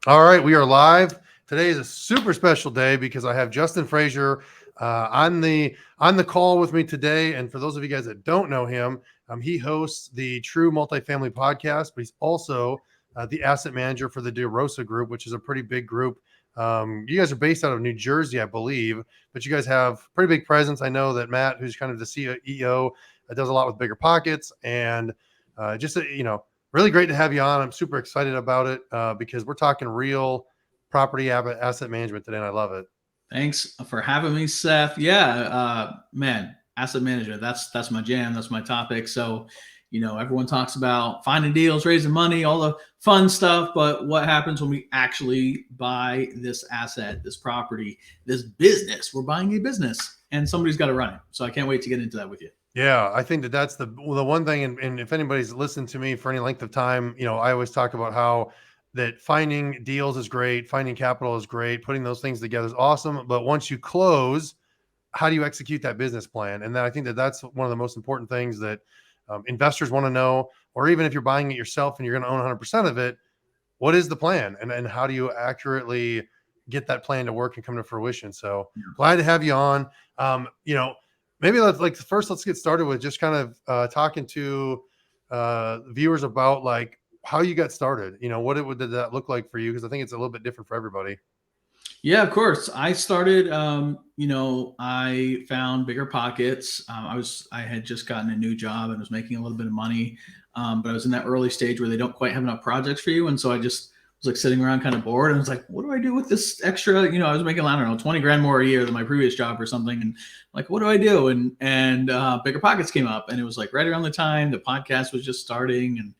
All right, we are live. Today is a super special day because I have Justin Fraser on the call with me today. And for those of you guys that don't know him, he hosts the True Multifamily podcast, but he's also the asset manager for the DeRosa Group, which is a pretty big group. You guys are based out of New Jersey, I believe, but you guys have pretty big presence. I know that Matt, who's kind of the CEO, does a lot with Bigger Pockets, and really great to have you on. I'm super excited about it because we're talking real property asset management today, and I love it. Thanks for having me, Seth. Yeah, man, asset manager, that's my jam. That's my topic. So, everyone talks about finding deals, raising money, all the fun stuff. But what happens when we actually buy this asset, this property, this business? We're buying a business and somebody's got to run it. So I can't wait to get into that with you. Yeah, I think that's the one thing, and if anybody's listened to me for any length of time, I always talk about how that finding deals is great, finding capital is great, putting those things together is awesome. But once you close, how do you execute that business plan? And then I think that's one of the most important things that investors want to know, or even if you're buying it yourself and you're going to own 100% of it, what is the plan? And how do you accurately get that plan to work and come to fruition? So glad to have you on. Maybe let's get started with just kind of talking to viewers about like how you got started. Did that look like for you? Because I think it's a little bit different for everybody. Yeah, of course. I started, I found Bigger Pockets. I had just gotten a new job and was making a little bit of money. But I was in that early stage where they don't quite have enough projects for you. And so I just was like sitting around kind of bored and was like, what do I do with this extra? I was making, I don't know, 20 grand more a year than my previous job or something. And like, what do I do? And Bigger Pockets came up, and it was like right around the time the podcast was just starting, and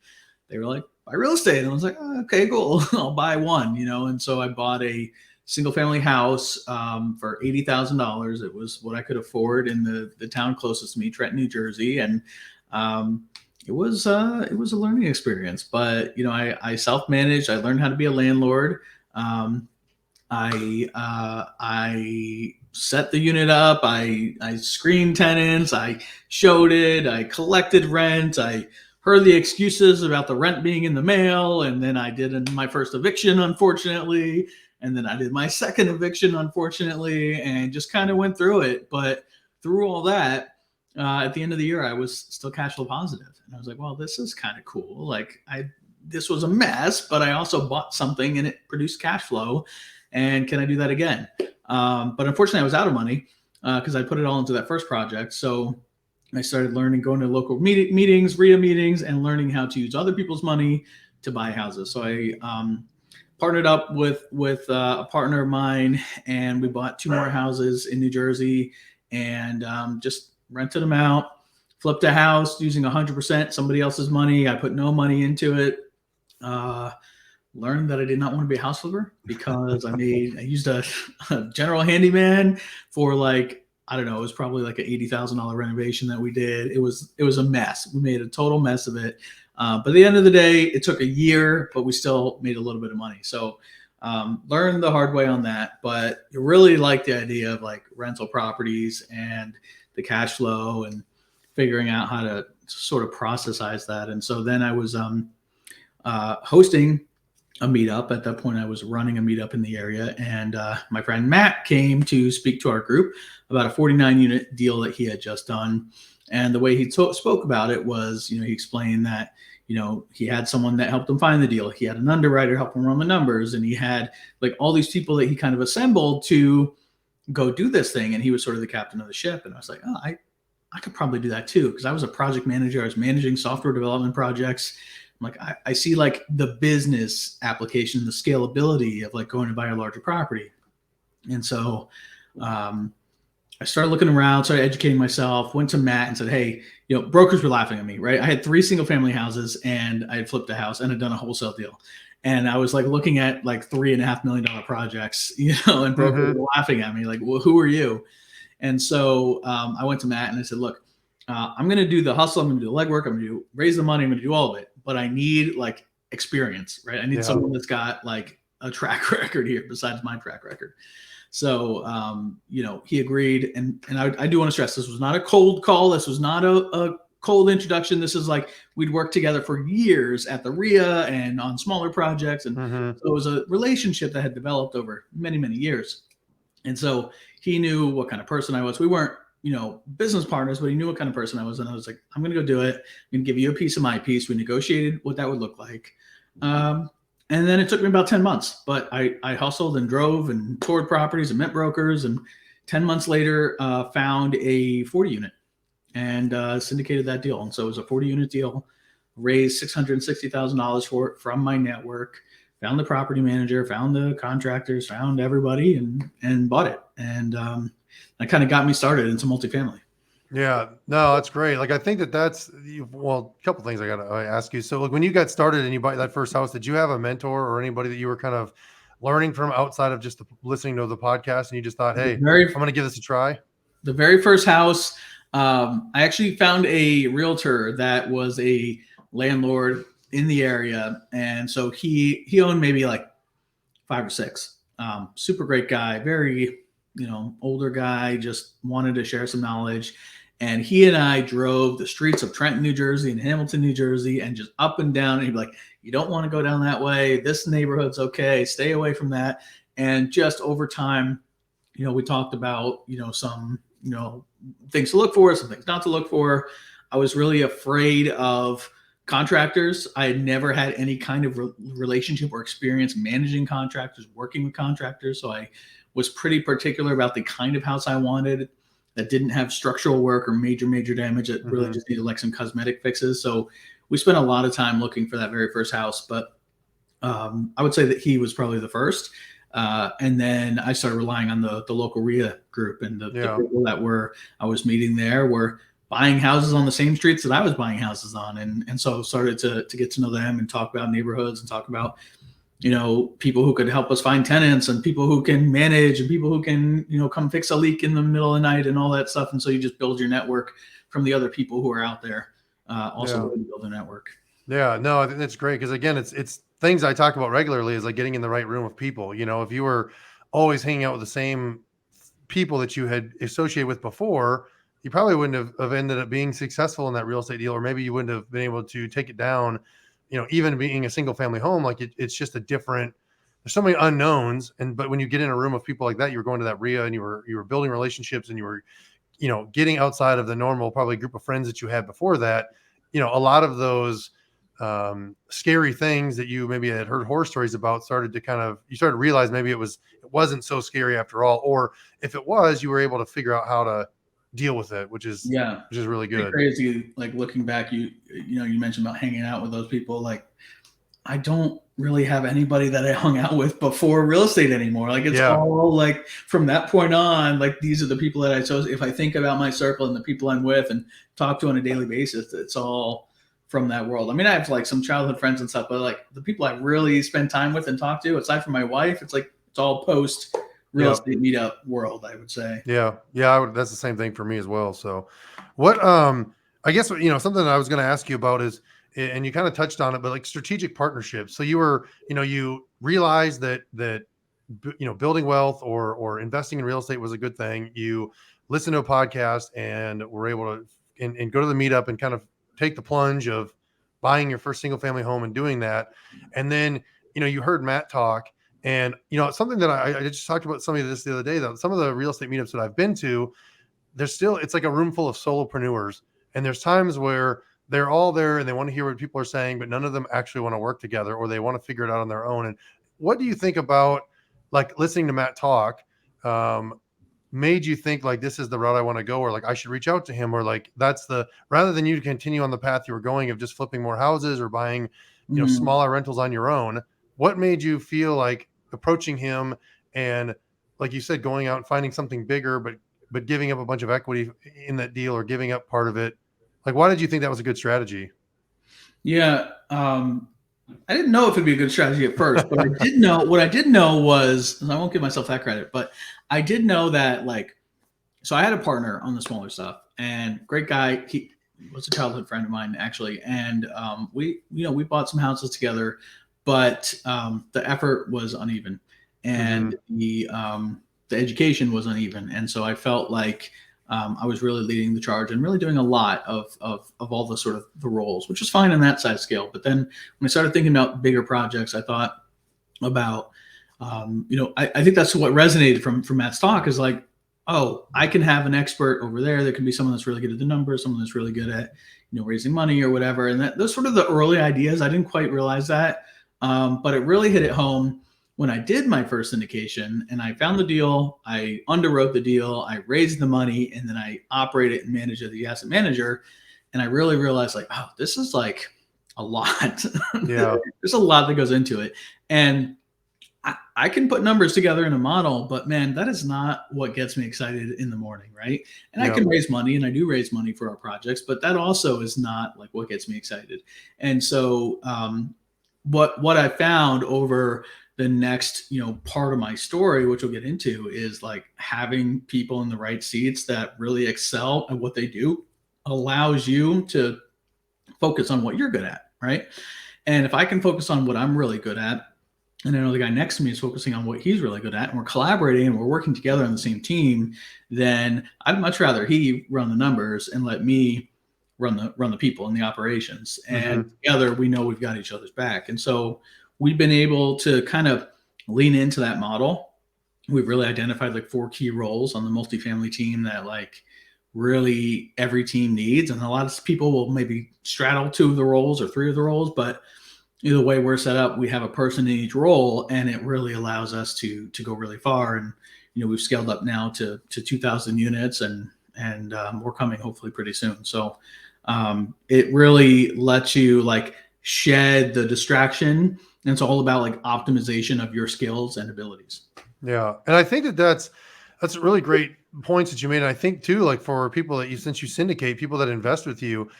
they were like, buy real estate. And I was like, oh, okay, cool. I'll buy one, and so I bought a single family house for $80,000. It was what I could afford in the town closest to me, Trenton, New Jersey. And it was a learning experience, but I self-managed. I learned how to be a landlord. I set the unit up. I screened tenants. I showed it. I collected rent. I heard the excuses about the rent being in the mail, and then I did my first eviction, unfortunately. And then I did my second eviction, unfortunately, and just kind of went through it. But through all that, at the end of the year, I was still cash flow positive. And I was like, well, this is kind of cool. Like this was a mess, but I also bought something and it produced cash flow. And can I do that again? But unfortunately, I was out of money because I put it all into that first project. So I started learning, going to local meetings, RIA meetings, and learning how to use other people's money to buy houses. So I partnered up with a partner of mine, and we bought 2 more houses in New Jersey, and just rented them out, flipped a house using 100% somebody else's money. I put no money into it. Learned that I did not want to be a house flipper because I used a general handyman for like, I don't know, it was probably like an $80,000 renovation that we did. It was a mess. We made a total mess of it. But at the end of the day, it took a year, but we still made a little bit of money. So learned the hard way on that. But I really like the idea of like rental properties and the cash flow and figuring out how to sort of processize that. And so then I was hosting a meetup. At that point, I was running a meetup in the area, and my friend Matt came to speak to our group about a 49-unit deal that he had just done. And the way he spoke about it was, he explained that, he had someone that helped him find the deal. He had an underwriter help him run the numbers, and he had like all these people that he kind of assembled to go do this thing. And he was sort of the captain of the ship. And I was like, oh, I could probably do that too, because I was a project manager. I was managing software development projects. I'm like, I see like the business application, the scalability of like going to buy a larger property. And so I started looking around, started educating myself, went to Matt and said, hey, brokers were laughing at me, right? I had 3 single family houses, and I had flipped a house and had done a wholesale deal. And I was like looking at like $3.5 million projects, and brokers were laughing at me like, well, who are you? And so I went to Matt and I said, look, I'm going to do the hustle. I'm going to do the legwork. I'm going to raise the money. I'm going to do all of it. But I need like experience, right? I need someone that's got like a track record here besides my track record. So, he agreed. And I do want to stress, this was not a cold call. This was not a cold introduction. This is like we'd worked together for years at the RIA and on smaller projects. And Mm-hmm. so it was a relationship that had developed over many, many years. And so he knew what kind of person I was. We weren't, business partners, but he knew what kind of person I was. And I was like, I'm going to go do it. I'm going to give you a piece of my piece. We negotiated what that would look like. And then it took me about 10 months, but I hustled and drove and toured properties and met brokers. And 10 months later, found a 40 unit and syndicated that deal. And so it was a 40 unit deal, raised $660,000 for it from my network, found the property manager, found the contractors, found everybody, and bought it. And that kind of got me started into multifamily. Yeah, no, that's great. Like, I think that's well, a couple things I got to ask you. So, like, when you got started and you bought that first house, did you have a mentor or anybody that you were kind of learning from outside of just listening to the podcast, and you just thought, The hey, very I'm going to give this a try? the very first house, I actually found a realtor that was a landlord in the area, and so he owned maybe like 5 or 6. Super great guy, very older guy, just wanted to share some knowledge. And he and I drove the streets of Trenton, New Jersey and Hamilton, New Jersey, and just up and down. And he'd be like, you don't want to go down that way. This neighborhood's okay. Stay away from that. And just over time, we talked about, some, things to look for, some things not to look for. I was really afraid of contractors. I had never had any kind of relationship or experience managing contractors, working with contractors. So I was pretty particular about the kind of house I wanted that didn't have structural work or major damage. It really just needed like some cosmetic fixes. So we spent a lot of time looking for that very first house. But I would say that he was probably the first. And then I started relying on the local RIA group, and the people that I was meeting there were buying houses on the same streets that I was buying houses on. And so started to get to know them and talk about neighborhoods and talk about, people who could help us find tenants and people who can manage and people who can, come fix a leak in the middle of the night and all that stuff. And so you just build your network from the other people who are out there, also build a network. Yeah, no, I think that's great. Cause again, it's things I talk about regularly is like getting in the right room with people. If you were always hanging out with the same people that you had associated with before, you probably wouldn't have ended up being successful in that real estate deal, or maybe you wouldn't have been able to take it down. Even being a single family home, like it's just a different. There's so many unknowns, but when you get in a room of people like that, you were going to that RIA and you were building relationships, and you were, getting outside of the normal probably group of friends that you had before that. A lot of those scary things that you maybe had heard horror stories about you started to realize maybe it wasn't so scary after all, or if it was, you were able to figure out how to deal with it, which is really good. Crazy. Like looking back, you mentioned about hanging out with those people. Like I don't really have anybody that I hung out with before real estate anymore. Like it's all like from that point on, like these are the people that I chose. If I think about my circle and the people I'm with and talk to on a daily basis, it's all from that world. I mean, I have like some childhood friends and stuff, but like the people I really spend time with and talk to, aside from my wife, it's like it's all post real estate meetup world, I would say. Yeah. That's the same thing for me as well. So what, I guess, something I was going to ask you about is, and you kind of touched on it, but like strategic partnerships. So you were, you realized that, building wealth or investing in real estate was a good thing. You listened to a podcast and were able to, and go to the meetup and kind of take the plunge of buying your first single family home and doing that. And then, you heard Matt talk. And, something that I just talked about somebody this the other day, though, some of the real estate meetups that I've been to, it's like a room full of solopreneurs. And there's times where they're all there and they want to hear what people are saying, but none of them actually want to work together, or they want to figure it out on their own. And what do you think about like listening to Matt talk, made you think like, this is the route I want to go, or like I should reach out to him, or like rather than you to continue on the path you were going of just flipping more houses or buying, smaller rentals on your own? What made you feel like approaching him and, like you said, going out and finding something bigger, but giving up a bunch of equity in that deal, or giving up part of it? Like, why did you think that was a good strategy? Yeah. I didn't know if it'd be a good strategy at first, but what I did know was, and I won't give myself that credit, but I did know that so I had a partner on the smaller stuff, and great guy. He was a childhood friend of mine actually. And, we bought some houses together, but, the effort was uneven, and the education was uneven. And so I felt like, I was really leading the charge and really doing a lot of all the sort of the roles, which was fine in that size scale. But then when I started thinking about bigger projects, I thought about, I think that's what resonated from Matt's talk is like, oh, I can have an expert over there. There can be someone that's really good at the numbers, someone that's really good at, raising money or whatever. And those sort of the early ideas. I didn't quite realize that, but it really hit it home when I did my first syndication and I found the deal. I underwrote the deal, I raised the money, and then I operate it and manage it as the asset manager. And I really realized like, oh, this is like a lot. Yeah. There's a lot that goes into it. And I can put numbers together in a model, but man, that is not what gets me excited in the morning, right? And I Yeah. can raise money, and I do raise money for our projects, but that also is not like what gets me excited. And so, what I found over the next part of my story, which we'll get into, is like having people in the right seats that really excel at what they do allows you to focus on what you're good at, right? And if I can focus on what I'm really good at, and I know the guy next to me is focusing on what he's really good at, and we're collaborating and we're working together on the same team, then I'd much rather he run the numbers and let me run the people and the operations. And Mm-hmm. together we know we've got each other's back. And so we've been able to kind of lean into that model. We've really identified like 4 key roles on the multifamily team that like really every team needs. And a lot of people will maybe straddle 2 of the roles or 3 of the roles, but the way we're set up, we have a person in each role, and it really allows us to go really far. And we've scaled up now to 2,000 units, and we're coming hopefully pretty soon. So it really lets you like shed the distraction, and it's all about like optimization of your skills and abilities. Yeah. And I think that's really great points that you made. And I think too, like for people that since you syndicate, people that invest with you,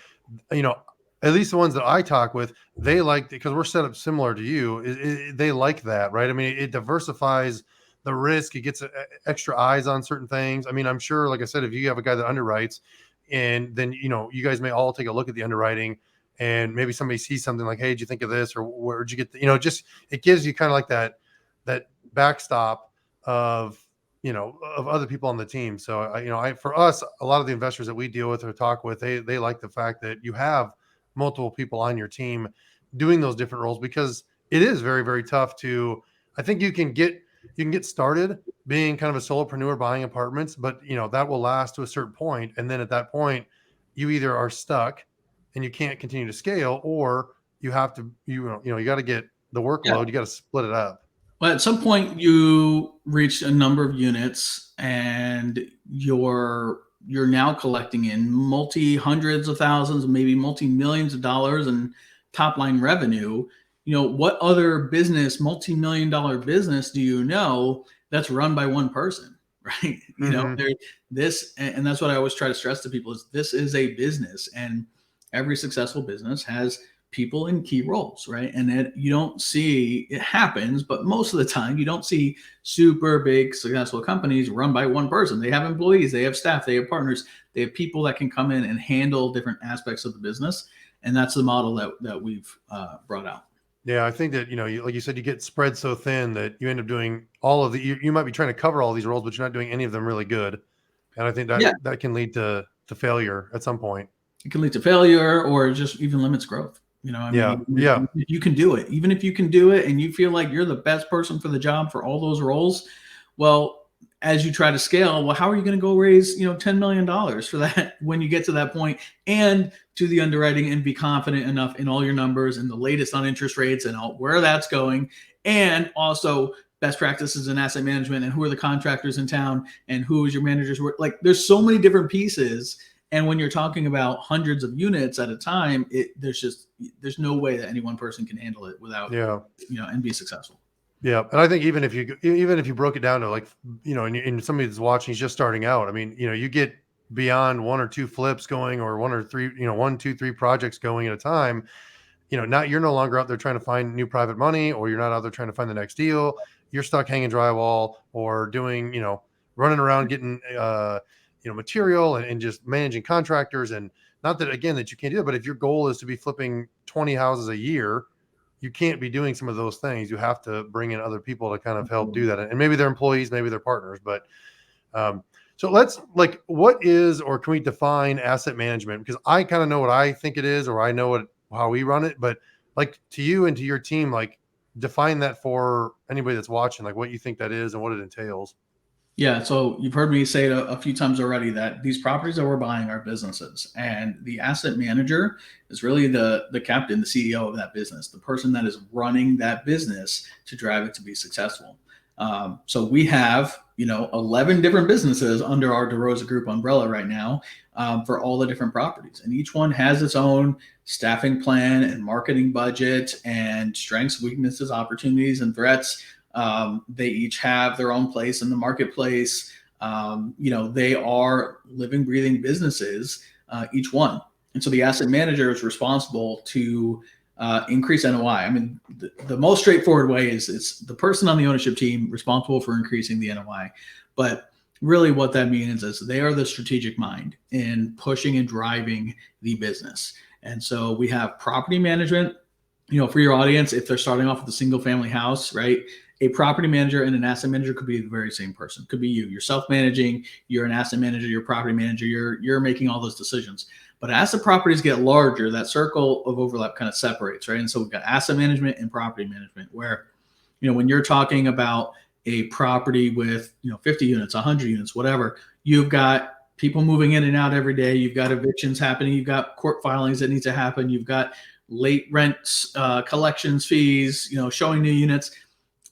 you know, at least the ones that I talk with, they like, because we're set up similar to you. They like that, right? I mean, it diversifies the risk. It gets extra eyes on certain things. I mean, I'm sure, like I said, if you have a guy that underwrites, and then you guys may all take a look at the underwriting, and maybe somebody sees something like, "Hey, did you think of this?" or "Where'd you get?" Just it gives you kind of like that backstop of of other people on the team. So I for us, a lot of the investors that we deal with or talk with, they like the fact that you have multiple people on your team doing those different roles, because it is very, very tough to, I think you can get started being kind of a solopreneur buying apartments, but that will last to a certain point. And then at that point, you either are stuck and you can't continue to scale, or you have to, you got to get the Yeah. workload, you got to split it up. Well, at some point you reach a number of units, and you're now collecting in multi hundreds of thousands, maybe multi millions of dollars in top line revenue. What other business, multi-million dollar business, do you know that's run by one person, right? Hmm. There this, and that's what I always try to stress to people is this is a business, and every successful business has people in key roles, right? And that you don't see, it happens, but most of the time you don't see super big successful companies run by one person. They have employees, they have staff, they have partners, they have people that can come in and handle different aspects of the business. And that's the model that we've brought out. Yeah, I think that, like you said, you get spread so thin that you end up doing all of you might be trying to cover all these roles, but you're not doing any of them really good. And I think that Yeah, that can lead to failure at some point. it can lead to failure or just even limits growth. I Yeah. mean, Yeah. if you can do it, even if you can do it and you feel like you're the best person for the job for all those roles, well, as you try to scale, well, how are you going to go raise, $10 million for that when you get to that point and do the underwriting and be confident enough in all your numbers and the latest on interest rates and where that's going, and also best practices in asset management and who are the contractors in town and who is your managers work. Like there's so many different pieces, and when you're talking about hundreds of units at a time, there's no way that any one person can handle it without, Yeah. and be successful. Yeah. And I think even if you broke it down to like, and somebody that's watching, he's just starting out. I mean, you get beyond 1 or 2 flips going, or 1 or 3, 1, 2, 3 projects going at a time. Now you're no longer out there trying to find new private money, or you're not out there trying to find the next deal. You're stuck hanging drywall, or doing, running around getting, material, and just managing contractors. And not that, again, that you can't do it, but if your goal is to be flipping 20 houses a year, you can't be doing some of those things. You have to bring in other people to kind of help do that. And maybe they're employees, maybe they're partners, but, um, So let's like, what is, or can we define asset management? Because I kind of know what I think it is, or I know how we run it, but like to you and to your team, like define that for anybody that's watching, like what you think that is and what it entails. Yeah, so you've heard me say it a few times already that these properties that we're buying are businesses, and the asset manager is really the captain, the CEO of that business, the person that is running that business to drive it to be successful. So we have 11 different businesses under our DeRosa Group umbrella right now, for all the different properties, and each one has its own staffing plan and marketing budget and strengths, weaknesses, opportunities, and threats. They each have their own place in the marketplace. They are living, breathing businesses, each one. And so the asset manager is responsible to increase NOI. I mean, the most straightforward way is it's the person on the ownership team responsible for increasing the NOI. But really what that means is they are the strategic mind in pushing and driving the business. And so we have property management. For your audience, if they're starting off with a single family house, right? A property manager and an asset manager could be the very same person. Could be you. You're self-managing. You're an asset manager. You're a property manager. You're making all those decisions. But as the properties get larger, that circle of overlap kind of separates, right? And so we've got asset management and property management, where when you're talking about a property with 50 units, 100 units, whatever, you've got people moving in and out every day. You've got evictions happening. You've got court filings that need to happen. You've got late rents, collections fees, showing new units.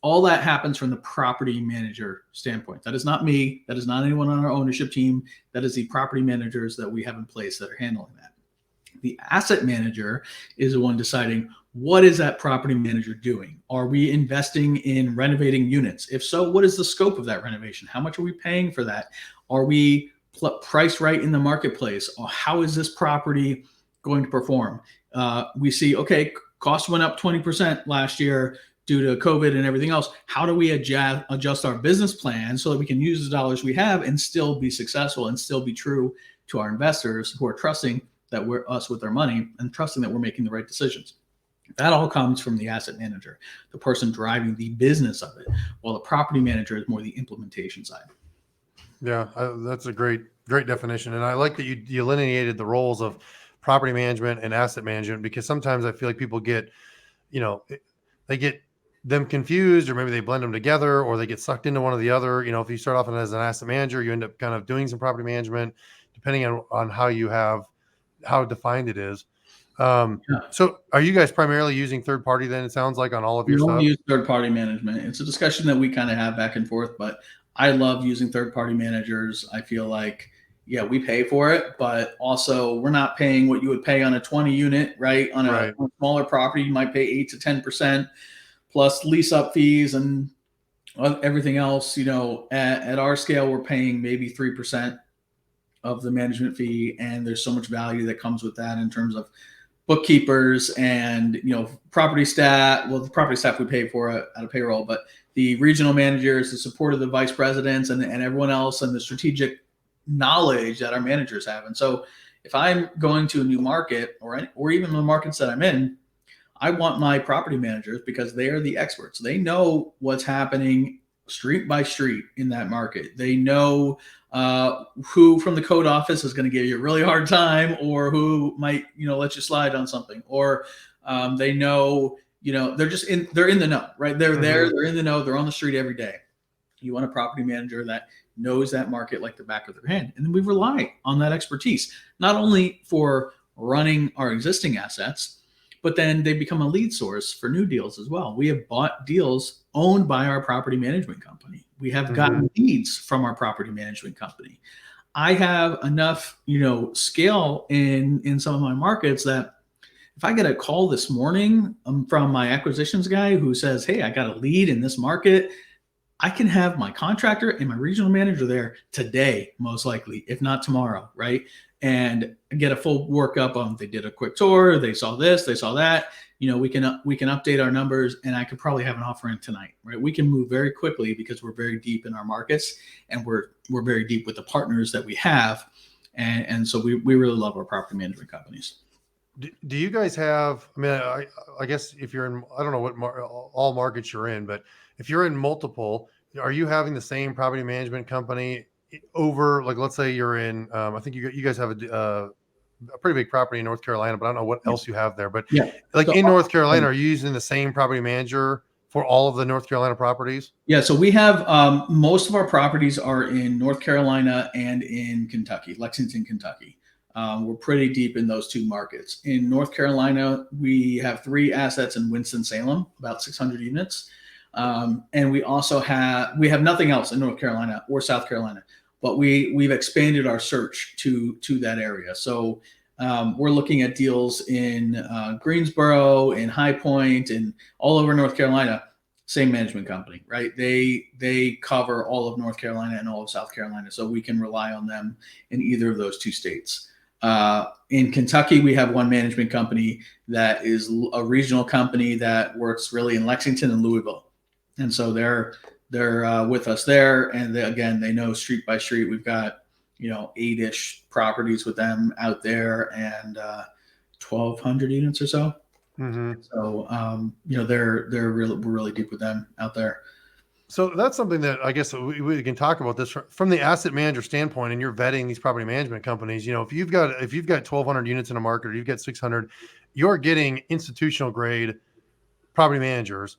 All that happens from the property manager standpoint. That is not me. That is not anyone on our ownership team. That is the property managers that we have in place that are handling that. The asset manager is the one deciding, what is that property manager doing? Are we investing in renovating units? If so, what is the scope of that renovation? How much are we paying for that? Are we priced right in the marketplace? Or how is this property going to perform? We see, okay, costs went up 20% last year due to COVID and everything else. How do we adjust our business plan so that we can use the dollars we have and still be successful and still be true to our investors who are trusting that we're us with their money and trusting that we're making the right decisions? That all comes from the asset manager, the person driving the business of it, while the property manager is more the implementation side. Yeah, that's a great definition. And I like that you delineated the roles of property management and asset management, because sometimes I feel like people get, they get them confused, or maybe they blend them together, or they get sucked into one or the other. If you start off as an asset manager, you end up kind of doing some property management, depending on how defined it is. Yeah. So are you guys primarily using third party then, it sounds like, on all of We your don't stuff? use third-party management. It's a discussion that we kind of have back and forth, but I love using third-party managers. I feel like, yeah, we pay for it, but also we're not paying what you would pay on a 20 unit, right? On a smaller property, you might pay 8 to 10% plus lease up fees and everything else. At our scale, we're paying maybe 3% of the management fee, and there's so much value that comes with that in terms of bookkeepers and property staff. Well, the property staff we pay for out of payroll, but the regional managers, the support of the vice presidents, and everyone else, and the strategic knowledge that our managers have. And so, if I'm going to a new market, or even the markets that I'm in, I want my property managers, because they are the experts. They know what's happening street by street in that market. They know who from the code office is going to give you a really hard time, or who might let you slide on something, or they know they're in the know, right? They're there, they're in the know, they're on the street every day. You want a property manager that knows that market like the back of their hand, and then we rely on that expertise not only for running our existing assets, but then they become a lead source for new deals as well. We have bought deals owned by our property management company. We have gotten leads from our property management company. I have enough, scale in some of my markets that if I get a call this morning from my acquisitions guy who says, "Hey, I got a lead in this market," I can have my contractor and my regional manager there today, most likely, if not tomorrow, right? And get a full workup on, they did a quick tour, they saw this, they saw that. We can update our numbers, and I could probably have an offer in tonight, right? We can move very quickly because we're very deep in our markets, and we're very deep with the partners that we have, and so we really love our property management companies. Do you guys have, I mean, I guess if you're in, I don't know what all markets you're in, but if you're in multiple, are you having the same property management company over, like, let's say you're in, I think you guys have a pretty big property in North Carolina, but I don't know what Yeah. else you have there. But Yeah. like So, in North Carolina, are you using the same property manager for all of the North Carolina properties? yeah, so we have most of our properties are in North Carolina and in Kentucky, Lexington, Kentucky. We're pretty deep in those two markets. In North Carolina, we have 3 assets in Winston-Salem, about 600 units. And we have nothing else in North Carolina or South Carolina, but we've expanded our search to that area. So we're looking at deals in Greensboro, in High Point, and all over North Carolina. Same management company, right? They cover all of North Carolina and all of South Carolina, so we can rely on them in either of those 2 states. In Kentucky, we have one management company that is a regional company that works really in Lexington and Louisville, and so they're with us there. And again, they know street by street. We've got 8-ish properties with them out there, and 1,200 units or so. Mm-hmm. So we're really deep with them out there. So that's something that I guess we can talk about this from the asset manager standpoint, and you're vetting these property management companies. If you've got 1,200 units in a market, or you've got 600, you're getting institutional grade property managers.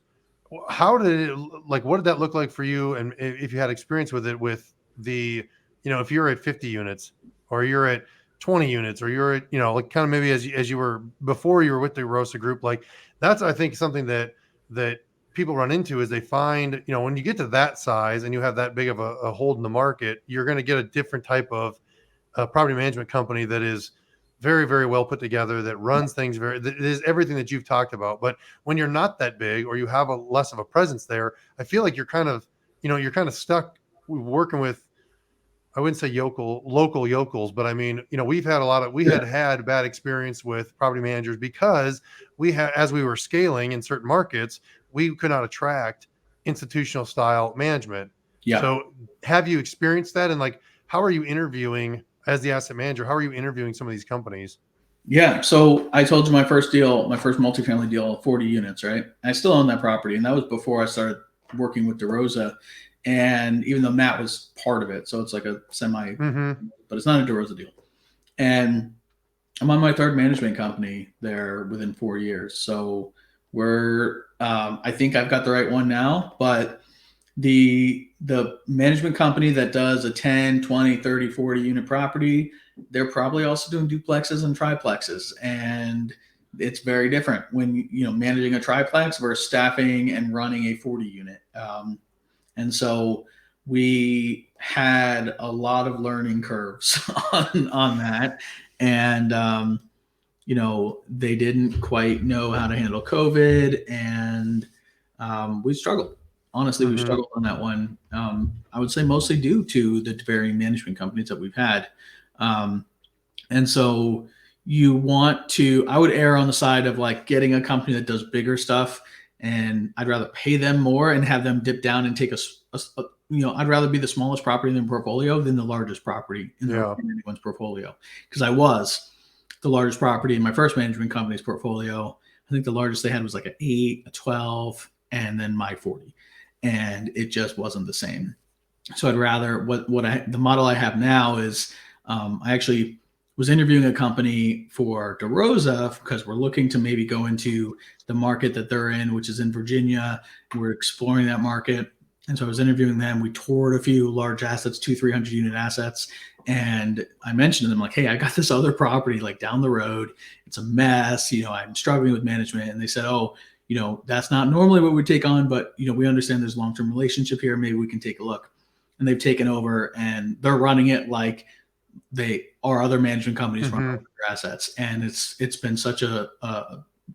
How did what did that look like for you? And if you had experience with it, with the, if you're at 50 units, or you're at 20 units, or you're at, like kind of maybe as you were before you were with the Rosa group, like that's, I think, something that people run into is they find, when you get to that size and you have that big of a hold in the market, you're going to get a different type of property management company that is very, very well put together, that runs things that is everything that you've talked about. But when you're not that big, or you have a less of a presence there, I feel like you're kind of, stuck working with, I wouldn't say local yokels, but I mean, we had bad experience with property managers because as we were scaling in certain markets, we could not attract institutional style management. Yeah. So have you experienced that? And like, how are you interviewing as the asset manager? How are you interviewing some of these companies? Yeah. So I told you my first multifamily deal, 40 units, right? I still own that property. And that was before I started working with DeRosa. And even though Matt was part of it, so it's like a semi, but it's not a DeRosa deal. And I'm on my 3rd management company there within 4 years. So I think I've got the right one now, but the management company that does a 10, 20, 30, 40 unit property, they're probably also doing duplexes and triplexes. And it's very different when, managing a triplex versus staffing and running a 40 unit. And so we had a lot of learning curves on that. And, they didn't quite know how to handle COVID, and we struggled. Honestly, we struggled on that one. I would say mostly due to the varying management companies that we've had. And so I would err on the side of like getting a company that does bigger stuff, and I'd rather pay them more and have them dip down and take I'd rather be the smallest property in the portfolio than the largest property in anyone's portfolio. Because I was the largest property in my first management company's portfolio. I think the largest they had was like an 8, a 12, and then my 40. And it just wasn't the same. So I'd rather the model I have now is I actually was interviewing a company for DeRosa because we're looking to maybe go into the market that they're in, which is in Virginia. We're exploring that market. And so I was interviewing them. We toured a few large assets, 200-300 unit assets. And I mentioned to them like, hey, I got this other property like down the road. It's a mess. I'm struggling with management. And they said, oh, that's not normally what we take on, but, we understand there's a long-term relationship here. Maybe we can take a look. And they've taken over and they're running it like other management companies run their assets. And it's been such a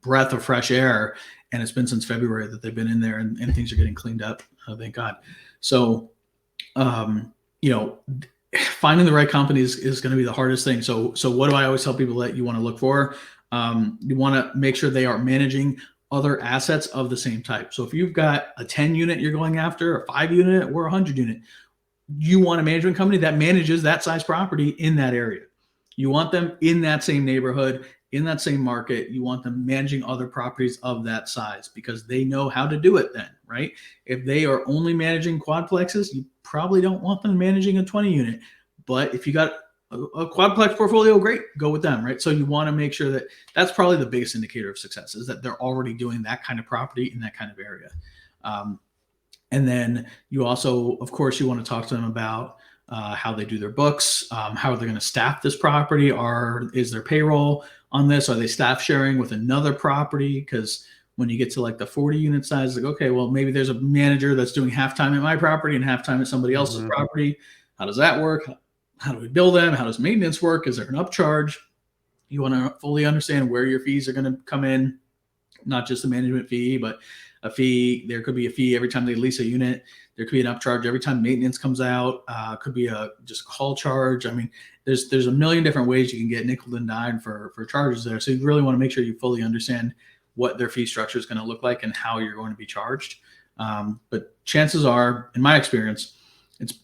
breath of fresh air. And it's been since February that they've been in there, and things are getting cleaned up. Thank God. So, finding the right company is going to be the hardest thing. So what do I always tell people that you want to look for? You want to make sure they are managing other assets of the same type. So if you've got a 10 unit you're going after, a 5 unit, or a 100 unit, you want a management company that manages that size property in that area. You want them in that same neighborhood, in that same market. You want them managing other properties of that size because they know how to do it then, right? If they are only managing quadplexes, you probably don't want them managing a 20 unit. But if you got a quadplex portfolio, great, go with them, right? So you want to make sure that that's probably the biggest indicator of success, is that they're already doing that kind of property in that kind of area. And then you also, of course, you want to talk to them about how they do their books, how are they going to staff this property, is there payroll on this? Are they staff sharing with another property? Because when you get to like the 40 unit size, like, okay, well, maybe there's a manager that's doing halftime at my property and halftime at somebody else's property. How does that work? How do we bill them? How does maintenance work? Is there an upcharge? You want to fully understand where your fees are going to come in, not just a management fee, but a fee. There could be a fee every time they lease a unit. There could be an upcharge every time maintenance comes out. Could be a just call charge. I mean, there's a million different ways you can get nickel and dime for charges there. So you really want to make sure you fully understand what their fee structure is going to look like and how you're going to be charged. But chances are, in my experience,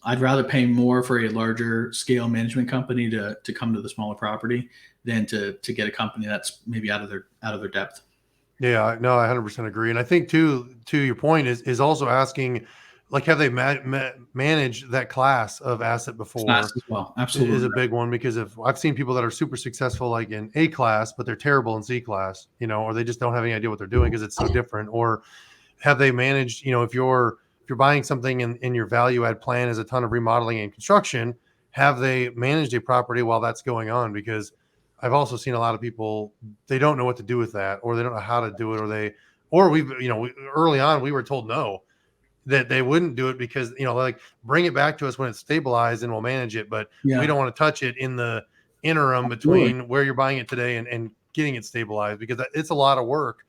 I'd rather pay more for a larger scale management company to come to the smaller property than to get a company that's maybe out of their depth. Yeah, no, I 100% agree. And I think to your point is also asking, like, have they managed that class of asset before? Class as well, absolutely, is a big one, because if I've seen people that are super successful, like in A class, but they're terrible in C class, or they just don't have any idea what they're doing because it's so different. Or have they managed, if you're buying something and your value add plan is a ton of remodeling and construction, have they managed a property while that's going on? Because I've also seen a lot of people, they don't know what to do with that, or they don't know how to do it, or early on we were told no, that they wouldn't do it because, like, bring it back to us when it's stabilized and we'll manage it. But we don't want to touch it in the interim between where you're buying it today and getting it stabilized, because it's a lot of work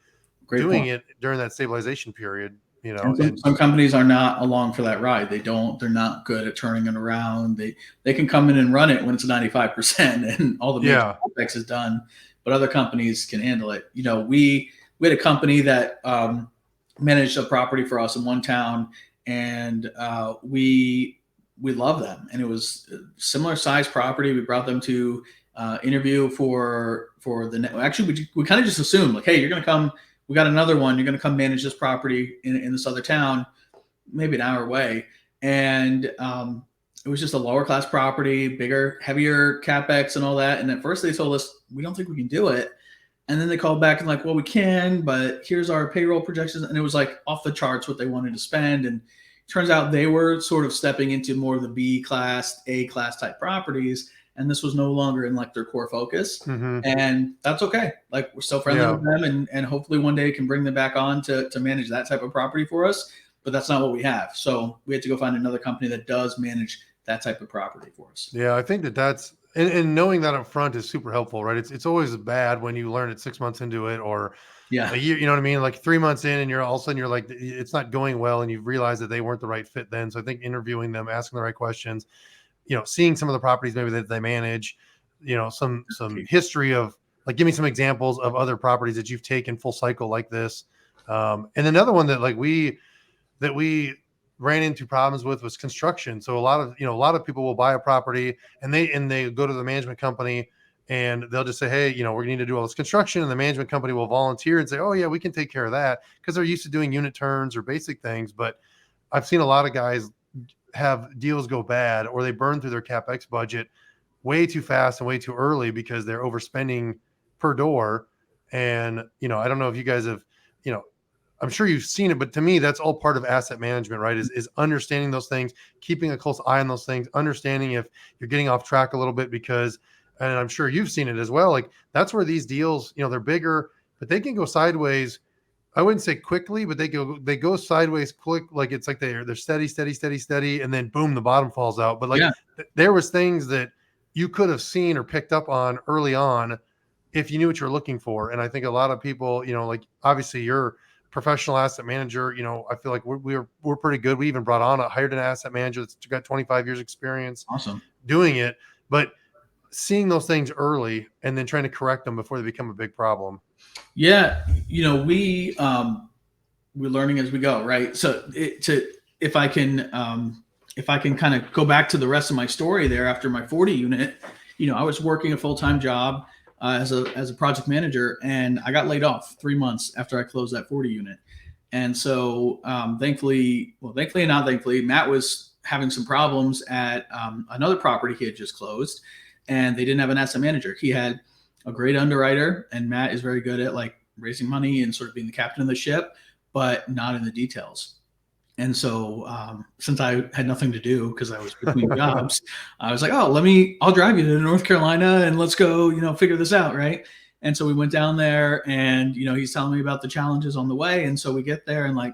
doing it during that stabilization period. And some companies are not along for that ride. They're not good at turning it around. They can come in and run it when it's 95% and all the major CapEx is done, but other companies can handle it. We had a company that managed a property for us in one town, and we love them. And it was a similar size property. We brought them to interview for actually we kind of just assumed, like, hey, you're going to come. We got another one. You're going to come manage this property in this other town, maybe an hour away. And it was just a lower class property, bigger, heavier CapEx and all that. And at first they told us, we don't think we can do it. And then they called back and like, well, we can, but here's our payroll projections. And it was like off the charts what they wanted to spend. And it turns out they were sort of stepping into more of the B class, A class type properties. And this was no longer in like their core focus. And that's okay. Like, we're still friendly with them, and hopefully one day can bring them back on to manage that type of property for us. But that's not what we have. So we had to go find another company that does manage that type of property for us. Yeah, I think that's and knowing that up front is super helpful, right? It's always bad when you learn it 6 months into it, or a year, you know what I mean? Like 3 months in, and you're all of a sudden you're like, it's not going well, and you realize that they weren't the right fit then. So I think interviewing them, asking the right questions, seeing some of the properties maybe that they manage, some history of, like, give me some examples of other properties that you've taken full cycle like this. And another one that we ran into problems with was construction. So a lot of people will buy a property and they go to the management company and they'll just say, hey, we need to do all this construction. And the management company will volunteer and say, oh yeah, we can take care of that, because they're used to doing unit turns or basic things. But I've seen a lot of guys have deals go bad, or they burn through their CapEx budget way too fast and way too early because they're overspending per door. And, I don't know if you guys have, I'm sure you've seen it, but to me, that's all part of asset management, right? Is understanding those things, keeping a close eye on those things, understanding if you're getting off track a little bit, because, and I'm sure you've seen it as well, like, that's where these deals, they're bigger, but they can go sideways. I wouldn't say quickly, but they go sideways quick. Like, it's like they're steady. And then boom, the bottom falls out. But like, there was things that you could have seen or picked up on early on if you knew what you're looking for. And I think a lot of people, like, obviously you're a professional asset manager. I feel like we're pretty good. We even hired an asset manager that's got 25 years experience doing it, but seeing those things early and then trying to correct them before they become a big problem. Yeah. We're learning as we go. Right. So if I can kind of go back to the rest of my story there, after my 40 unit, I was working a full-time job as a project manager, and I got laid off 3 months after I closed that 40 unit. And so thankfully and not thankfully, Matt was having some problems at another property he had just closed, and they didn't have an asset manager. He had a great underwriter, and Matt is very good at like raising money and sort of being the captain of the ship, but not in the details. And so, since I had nothing to do because I was between jobs, I was like, "Oh, I'll drive you to North Carolina and let's go, figure this out, right?" And so we went down there, and he's telling me about the challenges on the way. And so we get there, and like,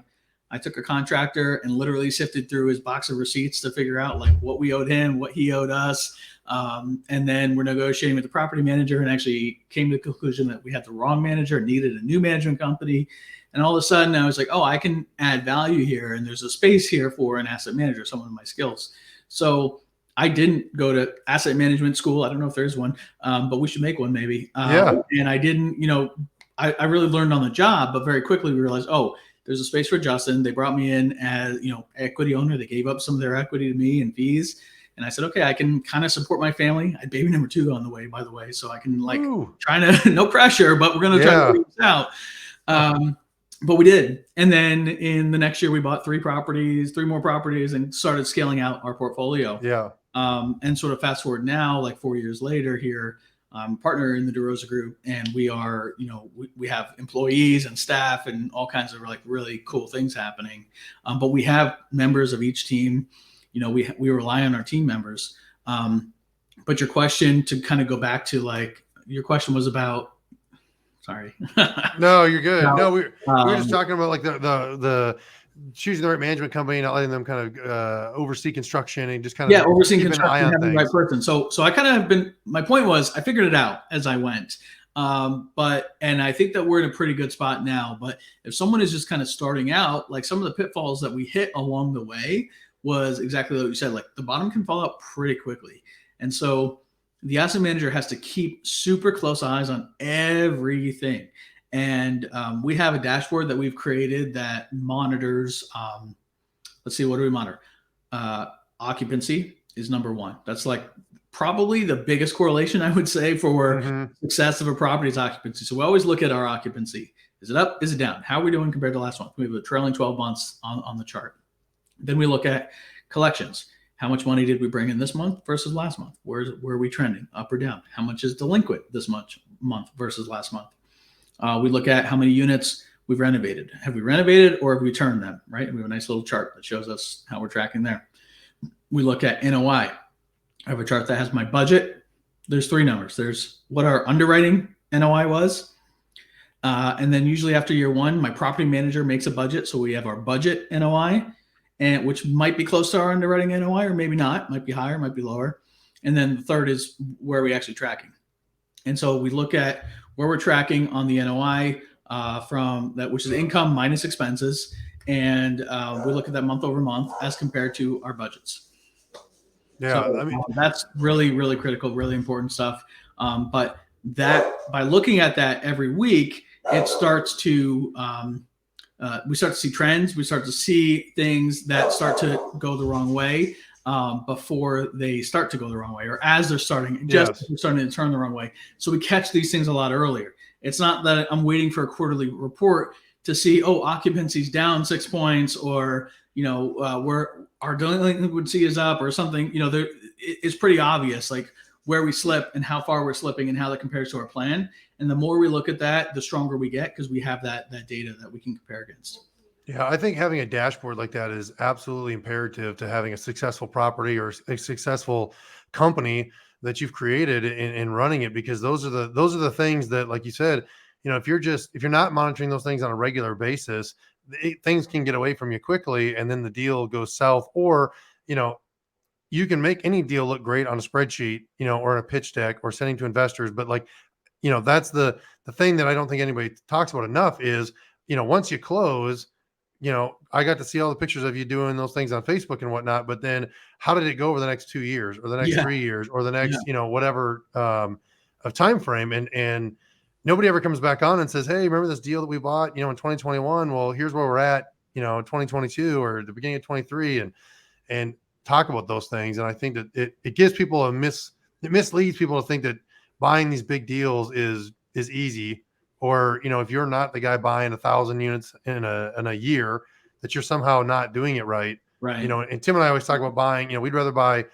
I took a contractor and literally sifted through his box of receipts to figure out like what we owed him, what he owed us, and then we're negotiating with the property manager, and actually came to the conclusion that we had the wrong manager, needed a new management company. And all of a sudden I was like, oh, I can add value here. And there's a space here for an asset manager, some of my skills. So I didn't go to asset management school. I don't know if there's one, but we should make one maybe. Yeah. And I didn't, I really learned on the job, but very quickly we realized, oh, there's a space for Justin. They brought me in as, equity owner. They gave up some of their equity to me and fees. And I said, okay, I can kind of support my family. I had baby number 2 on the way, by the way. So I can like try to, no pressure, but we're going to try to figure this out. But we did. And then in the next year, we bought 3 more properties, and started scaling out our portfolio. Yeah. And sort of fast forward now, like 4 years later here, I'm a partner in the DeRosa Group, and we are, we have employees and staff and all kinds of like really cool things happening. But we have members of each team. We rely on our team members. But your question, to kind of go back to like, your question was about, sorry. No, you're good. No, we were just talking about like the choosing the right management company, not letting them kind of oversee construction, and just kind of overseeing construction, having the right person. So I kind of have been. My point was, I figured it out as I went. And I think that we're in a pretty good spot now. But if someone is just kind of starting out, like some of the pitfalls that we hit along the way was exactly what you said. Like the bottom can fall out pretty quickly, and so the asset manager has to keep super close eyes on everything. And we have a dashboard that we've created that monitors, let's see, what do we monitor? Occupancy is number 1. That's like probably the biggest correlation, I would say, for success of a property's occupancy. So we always look at our occupancy. Is it up? Is it down? How are we doing compared to last month? We have a trailing 12 months on the chart. Then we look at collections. How much money did we bring in this month versus last month? Where are we trending, up or down? How much is delinquent this month versus last month? We look at how many units we've renovated. Have we renovated, or have we turned them, right? And we have a nice little chart that shows us how we're tracking there. We look at NOI. I have a chart that has my budget. There's 3 numbers. There's what our underwriting NOI was. And then usually after year 1, my property manager makes a budget. So we have our budget NOI, and which might be close to our underwriting NOI, or maybe not, might be higher, might be lower. And then the third is where are we actually tracking. And so we look at where we're tracking on the NOI from that, which is income minus expenses. And we look at that month over month as compared to our budgets. Yeah. So, I mean, that's really, really critical, really important stuff. But that by looking at that every week, it starts to, we start to see trends. We start to see things that start to go the wrong way before they start to go the wrong way, or as they're starting to turn the wrong way. So we catch these things a lot earlier. It's not that I'm waiting for a quarterly report to see, occupancy's down 6 points, or, where our delinquency is up or something. It's pretty obvious, like where we slip and how far we're slipping and how that compares to our plan. And the more we look at that, the stronger we get, because we have that data that we can compare against. Yeah, I think having a dashboard like that is absolutely imperative to having a successful property or a successful company that you've created in running it, because those are the things that, like you said, if you're not monitoring those things on a regular basis, things can get away from you quickly, and then the deal goes south. Or you can make any deal look great on a spreadsheet, or in a pitch deck, or sending to investors, but like, that's the thing that I don't think anybody talks about enough is, once you close, I got to see all the pictures of you doing those things on Facebook and whatnot, but then how did it go over the next 2 years, or the next 3 years, or the next, whatever of time frame? And nobody ever comes back on and says, hey, remember this deal that we bought, in 2021? Well, here's where we're at, 2022 or the beginning of 23, and talk about those things. And I think that it gives people it misleads people to think that buying these big deals is easy, or if you're not the guy buying 1,000 units in a year, that you're somehow not doing it right. Right. And Tim and I always talk about buying, we'd rather buy,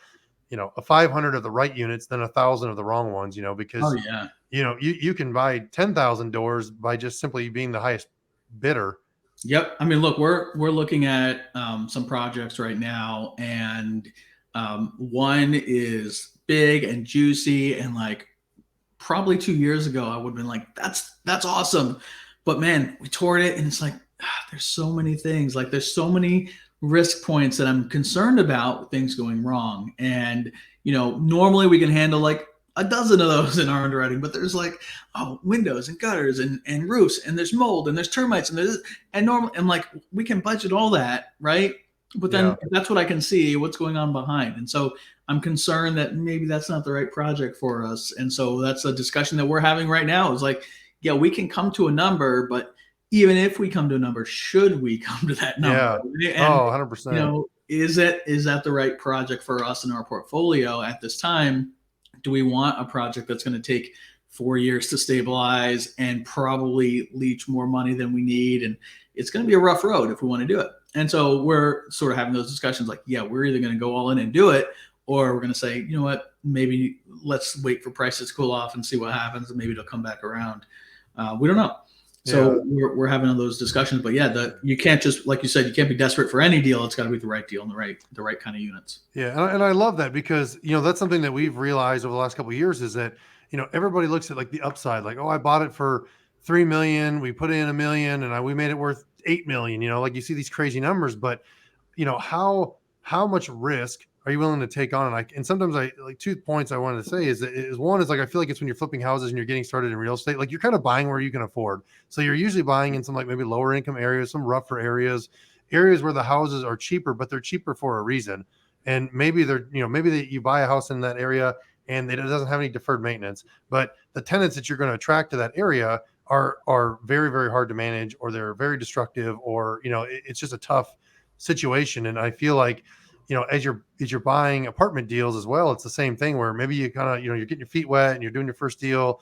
a 500 of the right units than 1,000 of the wrong ones, Oh because, yeah. you can buy 10,000 doors by just simply being the highest bidder. Yep. I mean, look, we're looking at some projects right now, and one is big and juicy, and like probably 2 years ago, I would have been like, that's awesome. But man, we toured it, and it's like, there's so many things. Like, there's so many risk points that I'm concerned about things going wrong. And normally we can handle like a dozen of those in our underwriting, but there's like, windows and gutters and roofs, and there's mold and there's termites and there's and normal, and like we can budget all that, right? But then Yeah. if that's what I can see, what's going on behind. And so I'm concerned that maybe that's not the right project for us. And so that's a discussion that we're having right now, is like, yeah, we can come to a number, but even if we come to a number, should we come to that number? Yeah. And Oh, 100%. is that the right project for us in our portfolio at this time? Do we want a project that's going to take 4 years to stabilize and probably leach more money than we need? And it's going to be a rough road if we want to do it. And so we're sort of having those discussions like, yeah, we're either going to go all in and do it, or we're going to say, you know what, maybe let's wait for prices to cool off and see what happens, and maybe it'll come back around. We don't know. So we're having those discussions, but yeah, you can't just, like you said, you can't be desperate for any deal. It's got to be the right deal and the right kind of units. Yeah, and I love that, because that's something that we've realized over the last couple of years, is that everybody looks at like the upside, like, oh, I bought it for 3 million, we put in 1 million, and we made it worth 8 million. Like you see these crazy numbers, but how much risk are you willing to take on? And sometimes I like 2 points I wanted to say is one is like, I feel like it's when you're flipping houses and you're getting started in real estate, like you're kind of buying where you can afford. So you're usually buying in some like maybe lower income areas, some rougher areas where the houses are cheaper, but they're cheaper for a reason. And maybe you buy a house in that area and it doesn't have any deferred maintenance, but the tenants that you're going to attract to that area are very, very hard to manage, or they're very destructive, or it's just a tough situation. And I feel like as you're buying apartment deals as well, it's the same thing, where maybe you kind of you're getting your feet wet and you're doing your first deal.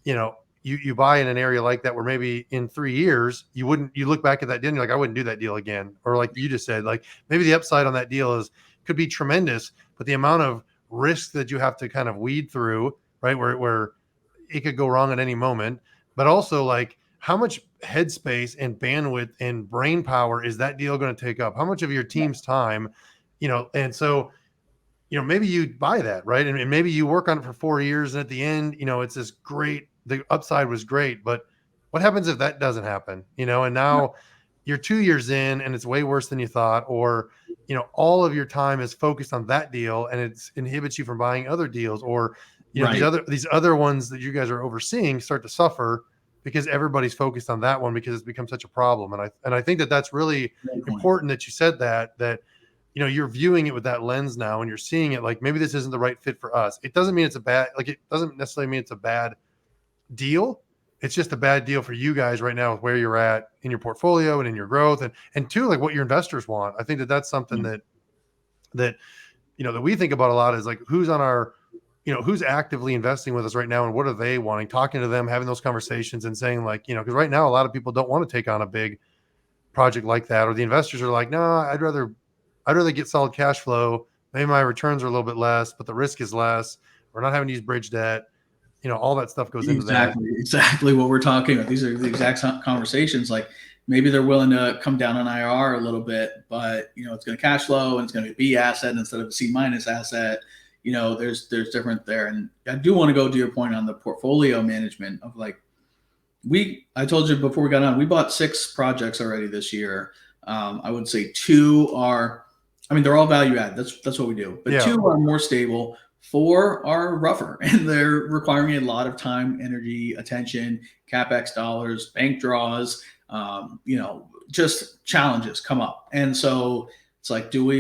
You buy in an area like that where maybe in 3 years you look back at that deal and you're like, I wouldn't do that deal again. Or like you just said, like maybe the upside on that deal could be tremendous, but the amount of risk that you have to kind of weed through, right, where it could go wrong at any moment. But also, like, how much headspace and bandwidth and brain power is that deal going to take up? How much of your team's time, and so, maybe you buy that, right? And maybe you work on it for 4 years, and at the end, it's this great, the upside was great, but what happens if that doesn't happen? And now you're 2 years in and it's way worse than you thought, or, all of your time is focused on that deal and it inhibits you from buying other deals, or, Right. these other ones that you guys are overseeing start to suffer because everybody's focused on that one because it's become such a problem. And I think that that's really Great point. important that you said that you're viewing it with that lens now, and you're seeing it like, maybe this isn't the right fit for us. It doesn't mean it's it doesn't necessarily mean it's a bad deal. It's just a bad deal for you guys right now with where you're at in your portfolio and in your growth, and two, like what your investors want. I think that that's something that that we think about a lot, is like, who's on our, who's actively investing with us right now, and what are they wanting, talking to them, having those conversations, and saying, like, because right now a lot of people don't want to take on a big project like that, or the investors are like, no, I'd rather get solid cash flow. Maybe my returns are a little bit less, but the risk is less. We're not having to use bridge debt. All that stuff goes into that. Exactly what we're talking about. These are the exact conversations. Like, maybe they're willing to come down on IR a little bit, but it's going to cash flow and it's going to be a B asset instead of a C- asset. There's different there. And I do want to go to your point on the portfolio management of like, I told you before we got on, we bought 6 projects already this year. I would say 2 are, they're all value add. That's what we do. But 2 are more stable. 4 are rougher, and they're requiring a lot of time, energy, attention, CapEx dollars, bank draws, just challenges come up. And so it's like, do we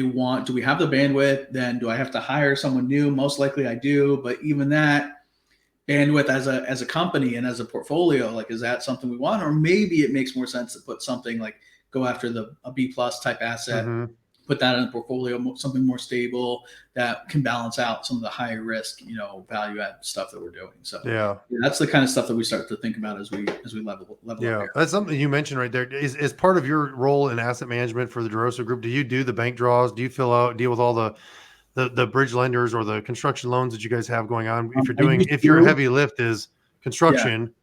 have the bandwidth? Then do I have to hire someone new? Most likely I do. But even that bandwidth as a company and as a portfolio, like, is that something we want? Or maybe it makes more sense to put something like, go after a B+ type asset, put that in a portfolio, something more stable that can balance out some of the high risk, value add stuff that we're doing. So Yeah. that's the kind of stuff that we start to think about as we level up Yeah, here. that's something you mentioned right there. Is part of your role in asset management for the DeRosa Group? Do you do the bank draws? Do you deal with all the bridge lenders or the construction loans that you guys have going on? I used If your to, heavy lift is yeah. construction,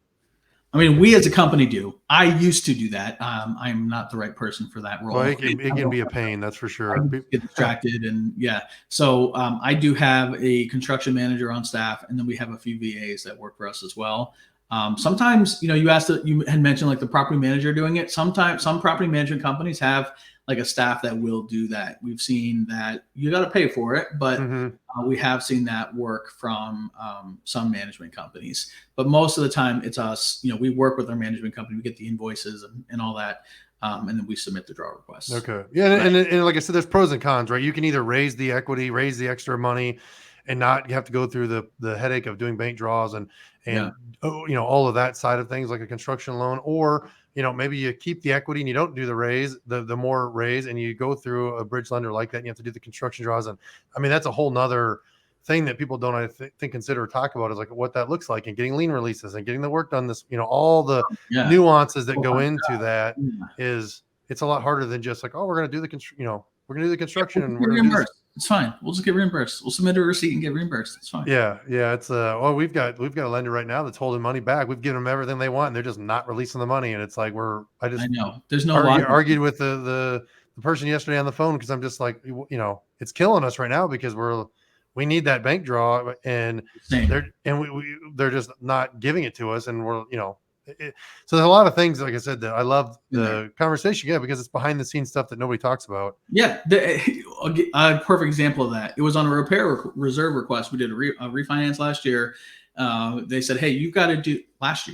I mean, we as a company do. I used to do that. I'm not the right person for that well, role. it can be a pain, that's for I sure. get distracted and yeah. So I do have a construction manager on staff, and then we have a few VAs that work for us as well. Sometimes, you had mentioned like the property manager doing it. Sometimes some property management companies have like a staff that will do that. We've seen that you got to pay for it, but we have seen that work from some management companies. But most of the time, it's us. We work with our management company. We get the invoices and all that. And then we submit the draw requests. Okay. Yeah. And like I said, there's pros and cons, right? You can either raise the equity, raise the extra money and not have to go through the headache of doing bank draws and all of that side of things like a construction loan, or, maybe you keep the equity and you don't do the raise, the more raise, and you go through a bridge lender like that and you have to do the construction draws. And I mean, that's a whole nother thing that people don't, I think, consider or talk about, is like what that looks like and getting lien releases and getting the work done. All the nuances that go into that it's a lot harder than just like, oh, we're going to do the construction and we're going to do this. It's fine. We'll just get reimbursed. We'll submit a receipt and get reimbursed. It's fine. Yeah. It's we've got a lender right now that's holding money back. We've given them everything they want and they're just not releasing the money. And it's like, I know there's no argued with the person yesterday on the phone, because I'm just like, it's killing us right now because we need that bank draw and they're just not giving it to us. And we're, so there's a lot of things, like I said, that I love the conversation. Yeah. Because it's behind the scenes stuff that nobody talks about. Yeah. A perfect example of that. It was on a repair reserve request. We did a refinance last year. They said, hey, you've got to do last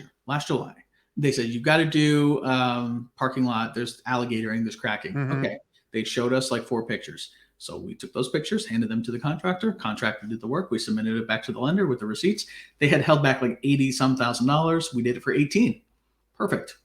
July. They said, you've got to do parking lot. There's alligatoring, there's cracking. Okay. They showed us like 4 pictures. So we took those pictures, handed them to the contractor. Contractor did the work. We submitted it back to the lender with the receipts. They had held back like $80-some thousand. We did it for 18. Perfect.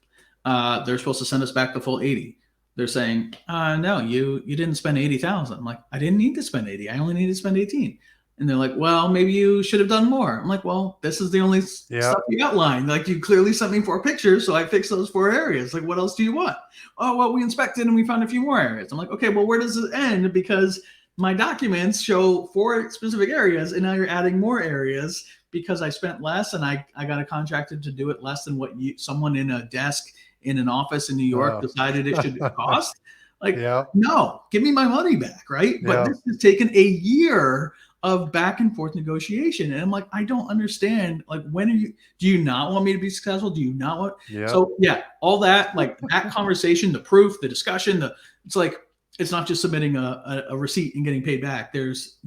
They're supposed to send us back the full 80. They're saying, no, you didn't spend 80,000. I'm like, I didn't need to spend 80. I only needed to spend 18. And they're like, well, maybe you should have done more. I'm like, well, this is the only stuff you outlined. Like, you clearly sent me 4 pictures, so I fixed those 4 areas. Like, what else do you want? Oh, well, we inspected and we found a few more areas. I'm like, okay, well, where does it end? Because my documents show 4 specific areas, and now you're adding more areas because I spent less and I got a contractor to do it less than what someone in a desk in an office in New York decided it should cost. Like, no, give me my money back, right? But this has taken a year of back and forth negotiation. And I'm like, I don't understand. Like, do you not want me to be successful? Do you not want? So all that, like that conversation, the proof, the discussion, it's like, it's not just submitting a receipt and getting paid back. There's,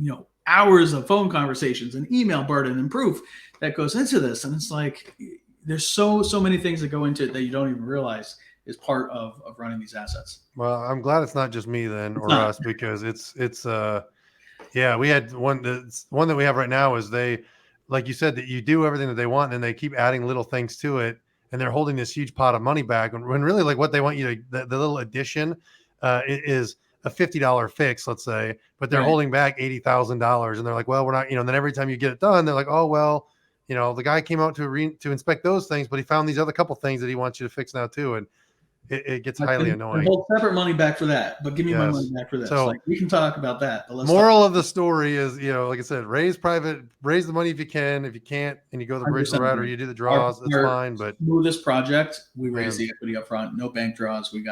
hours of phone conversations and email burden and proof that goes into this. And it's like, there's so many things that go into it that you don't even realize is part of running these assets. Well, I'm glad it's not just me then, or us, because we had one that we have right now is they, like you said, that you do everything that they want and they keep adding little things to it and they're holding this huge pot of money back when really like what they want you to, the little addition is a $50 fix, let's say, but they're holding back $80,000 and they're like, well, we're not, and then every time you get it done, they're like, oh, well, the guy came out to inspect those things, but he found these other couple things that he wants you to fix now too. And it gets highly annoying. Hold separate money back for that, but give me my money back for this. So we can talk about that. But moral of the story is, like I said, raise the money if you can. If you can't, and you go the bridge route or you do the draws, that's fine. But through this project, we raised the equity up front, no bank draws. We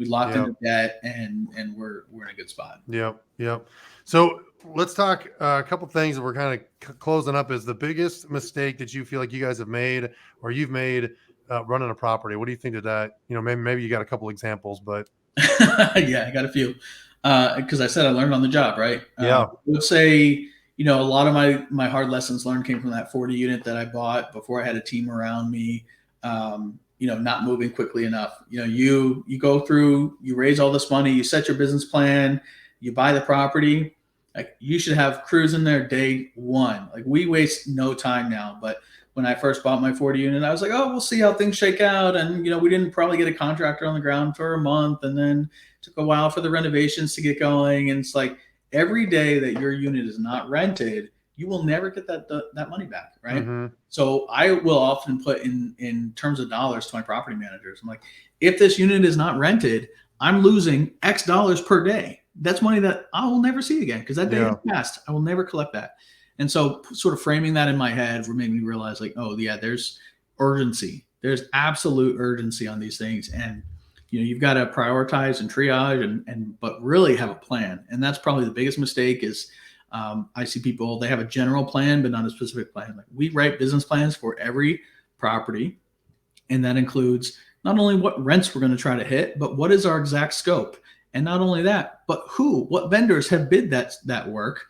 locked in the debt, and we're in a good spot. Yep. So let's talk a couple things that we're kind of closing up. Is the biggest mistake that you feel like you guys have made or you've made running a property? What do you think of that? Maybe you got a couple examples, but I got a few because I said I learned on the job, right? I would say a lot of my hard lessons learned came from that 40 unit that I bought before I had a team around me. Not moving quickly enough. You go through, you raise all this money, you set your business plan, you buy the property. Like, you should have crews in there day one. Like, we waste no time now, but when I first bought my 40 unit, I was like, oh, we'll see how things shake out. And, we didn't probably get a contractor on the ground for a month. And then it took a while for the renovations to get going. And it's like every day that your unit is not rented, you will never get that money back. Right. Mm-hmm. So I will often put in terms of dollars to my property managers. I'm like, if this unit is not rented, I'm losing X dollars per day. That's money that I will never see again because that day has passed. I will never collect that. And so sort of framing that in my head made me realize like, oh yeah, there's urgency. There's absolute urgency on these things. And you've got to prioritize and triage but really have a plan. And that's probably the biggest mistake is I see people, they have a general plan, but not a specific plan. Like we write business plans for every property. And that includes not only what rents we're going to try to hit, but what is our exact scope. And not only that, but what vendors have bid that work.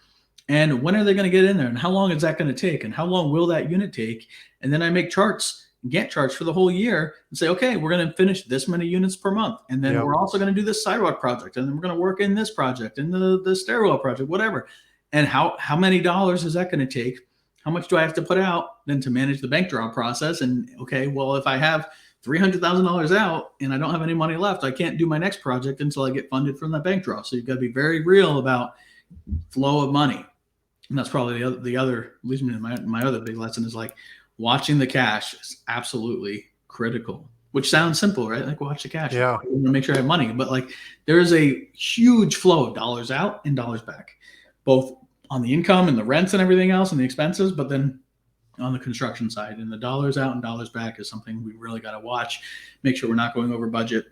And when are they going to get in there? And how long is that going to take? And how long will that unit take? And then I make charts, Gantt charts for the whole year and say, okay, we're going to finish this many units per month. And then we're also going to do this sidewalk project. And then we're going to work in this project and the stairwell project, whatever. And how many dollars is that going to take? How much do I have to put out then to manage the bank draw process? And okay, well, if I have $300,000 out and I don't have any money left, I can't do my next project until I get funded from that bank draw. So you've got to be very real about flow of money. And that's probably the other, at least my other big lesson is like watching the cash is absolutely critical, which sounds simple, right? Like watch the cash. Yeah. I want to make sure I have money, but like there is a huge flow of dollars out and dollars back, both on the income and the rents and everything else and the expenses, but then on the construction side, and the dollars out and dollars back is something we really got to watch, make sure we're not going over budget,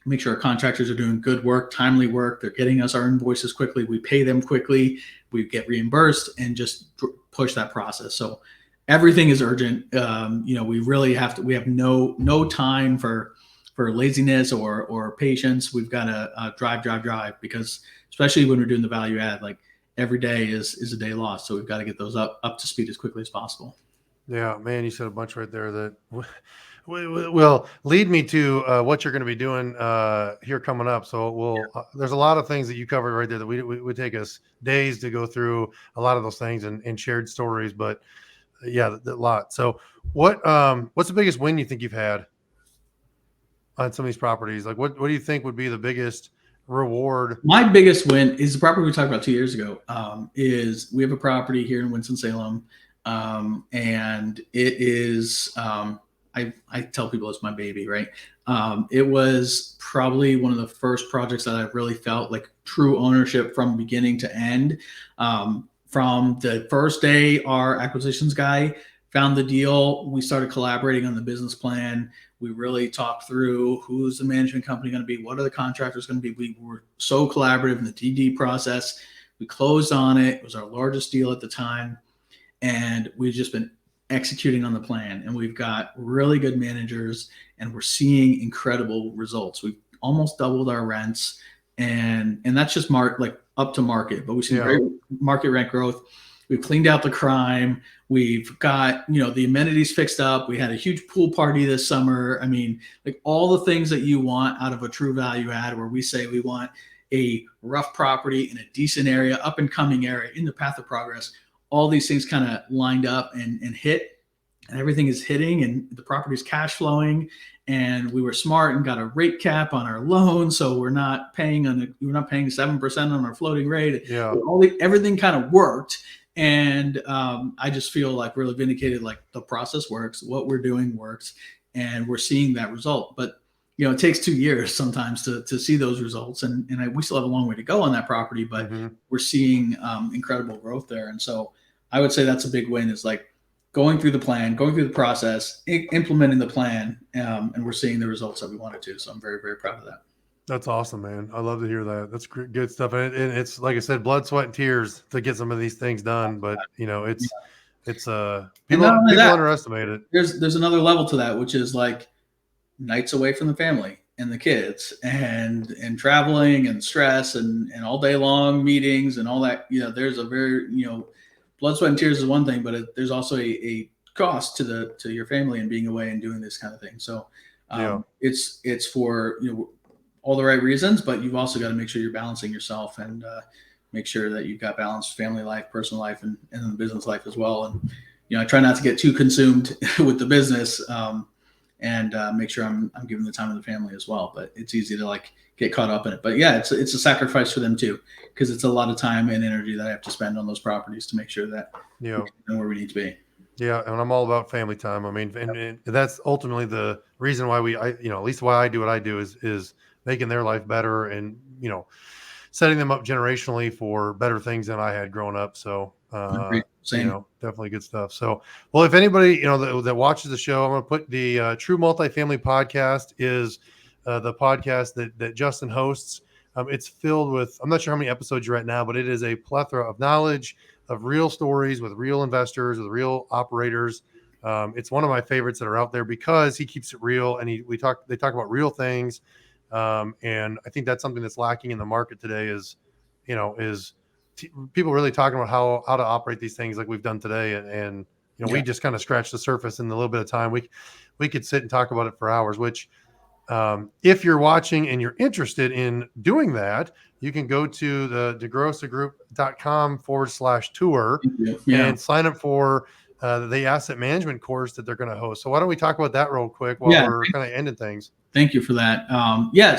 make sure our contractors are doing good work, timely work. They're getting us our invoices quickly. We pay them quickly. We get reimbursed and just push that process. So everything is urgent. We really have to, we have no time for laziness or patience. We've got to drive, because especially when we're doing the value add, like every day is a day lost. So we've got to get those up to speed as quickly as possible. Yeah, man, you said a bunch right there that will lead me to what you're going to be doing here coming up. So there's a lot of things that you covered right there that would take us days to go through a lot of those things and shared stories, but yeah, a lot. So what's the biggest win you think you've had on some of these properties? Like what do you think would be the biggest reward? My biggest win is the property we talked about 2 years ago. Is we have a property here in Winston-Salem. And it is, I tell people it's my baby, right? It was probably one of the first projects that I really felt like true ownership from beginning to end. From the first day, our acquisitions guy found the deal. We started collaborating on the business plan. We really talked through who's the management company going to be, what are the contractors going to be. We were so collaborative in the DD process. We closed on it. It was our largest deal at the time. And we've just been executing on the plan, and we've got really good managers, and we're seeing incredible results. We've almost doubled our rents, and that's just up to market, but we've seen great market rent growth. We've cleaned out the crime. We've got, the amenities fixed up. We had a huge pool party this summer. I mean, like all the things that you want out of a true value add, where we say we want a rough property in a decent area, up and coming area in the path of progress. All these things kind of lined up and hit, and everything is hitting, and the property's cash flowing. And we were smart and got a rate cap on our loan, so we're not paying 7% on our floating rate. Yeah, everything kind of worked, and I just feel like really vindicated. Like the process works, what we're doing works, and we're seeing that result. But it takes 2 years sometimes to see those results, and we still have a long way to go on that property, but we're seeing incredible growth there. And so I would say that's a big win, is like going through the plan, going through the process, implementing the plan, and we're seeing the results that we wanted to. So I'm very, very proud of that. That's awesome, man. I love to hear that. That's good stuff. And it's like I said, blood, sweat, and tears to get some of these things done. But people underestimate it. There's another level to that, which is like nights away from the family and the kids, and traveling and stress and all day long meetings and all that. There's a very blood, sweat, and tears is one thing, but there's also a cost to your family and being away and doing this kind of thing. So it's for all the right reasons, but you've also got to make sure you're balancing yourself and make sure that you've got balanced family life, personal life, and then business life as well. And I try not to get too consumed with the business, and make sure I'm giving the time to the family as well. But it's easy to like get caught up in it. But yeah, it's a sacrifice for them too, because it's a lot of time and energy that I have to spend on those properties to make sure that we know where we need to be. Yeah, and I'm all about family time. I mean, and that's ultimately the reason why at least why I do what I do is making their life better, and setting them up generationally for better things than I had growing up. So, Same. definitely good stuff. So, well, if anybody, that watches the show, I'm going to put the True Multifamily Podcast is the podcast that Justin hosts. It's filled with, I'm not sure how many episodes you're at now, but it is a plethora of knowledge, of real stories with real investors, with real operators. It's one of my favorites that are out there because he keeps it real, and they talk about real things. And I think that's something that's lacking in the market today is people really talking about how to operate these things like we've done today. And we just kind of scratched the surface in a little bit of time. We could sit and talk about it for hours, which, if you're watching and you're interested in doing that, you can go to the degrosagroup.com/tour and sign up for the asset management course that they're going to host. So why don't we talk about that real quick while we're kind of ending things? Thank you for that.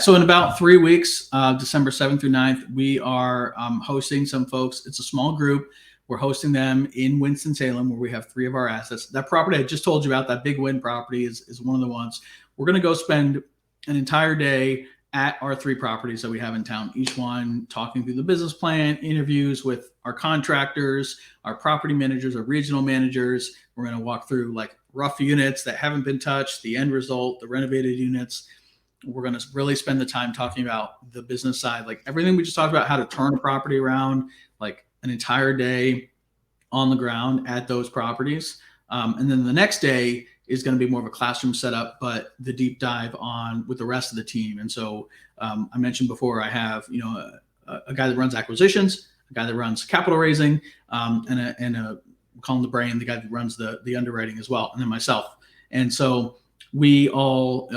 So in about 3 weeks, December 7th through 9th, we are hosting some folks. It's a small group. We're hosting them in Winston-Salem, where we have 3 of our assets. That property I just told you about, that Big Win property, is one of the ones. We're going to go spend an entire day at our 3 properties that we have in town, each one talking through the business plan, interviews with our contractors, our property managers, our regional managers. We're going to walk through like rough units that haven't been touched, the end result, the renovated units. We're going to really spend the time talking about the business side, like everything we just talked about, how to turn a property around, like an entire day on the ground at those properties. And then the next day is going to be more of a classroom setup, but the deep dive on with the rest of the team. And so I mentioned before, I have a guy that runs acquisitions, a guy that runs capital raising, and a call him the brain, the guy that runs the underwriting as well, and then myself. And so we all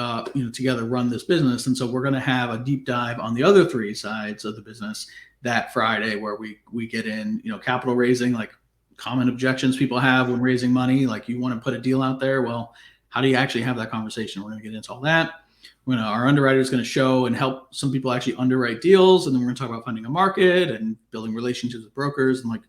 together run this business. And so we're going to have a deep dive on the other 3 sides of the business that Friday, where we get in capital raising, like common objections people have when raising money, like you want to put a deal out there. Well, how do you actually have that conversation? We're going to get into all that. Our underwriter is going to show and help some people actually underwrite deals. And then we're going to talk about finding a market and building relationships with brokers. And like,